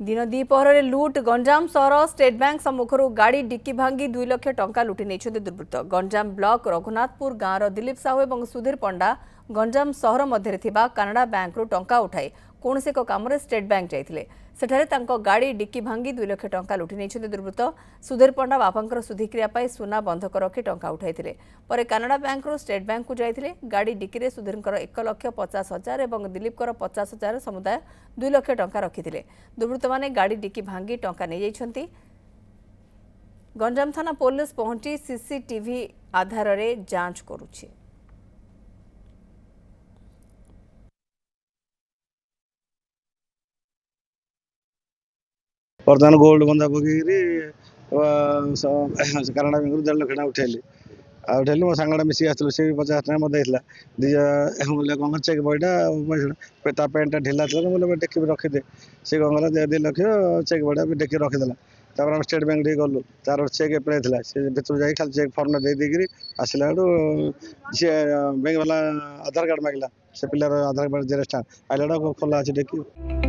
दिन द्विपहर लुट गंजाम सहर स्टेट बैंक सम्मुखर गाड़ी डिक्की भांगी 2 लाख टंका लुटि नहीं दुर्वृत्त। गंजाम ब्लॉक रघुनाथपुर गाँवर दिलीप साहू और सुधीर पंडा गंजाम सहर मध्य कानाडा बैंक टंका उठाई कौन से काम स्टेट बैंक जाते सेठारे गाड़ी डिक्की भांगी 2 लाख टंका लुटि नहीं दुर्वृत्त। सुधीर पंडा बापांकर सुधिक्रिया सुना बंधक रखी टंका उठाई पर कानाडा बैंक स्टेट बैंक को जाते गाड़ी डिक्की सुधीर 1,50,000 और दिलीप 50,000 समुदाय 2 लाख टंका रखी दुर्वृत्त माने गाड़ी डिक्की भांगी टंका नहीं जाइछन्ति। गंजाम थाना पुलिस पहुंची सीसीटीवी आधार रे जांच करुछि। बर्तमान गोल्ड बंधा पकईकरी कानाडा बैंक 1.5 लाख उठेली उठेली मो सांगटा मिसिक आसलु सी 50 टका मत देला दिज कौन चेक बईटा पैसा पैंटा ढिला था बोले टेक रखीदे सी कौन कला 2 लाख चेक बईटा टेक रखीदेला तापर स्टेट बैंक टे गलु तार चेक एप्लाई था सी भर जा खाली चेक फर्म देदेक आसला सी बैंक वाला आधार कार्ड मांगला से पिलार आधार कार्ड जेरेक्स आइला खोला अच्छे टेक।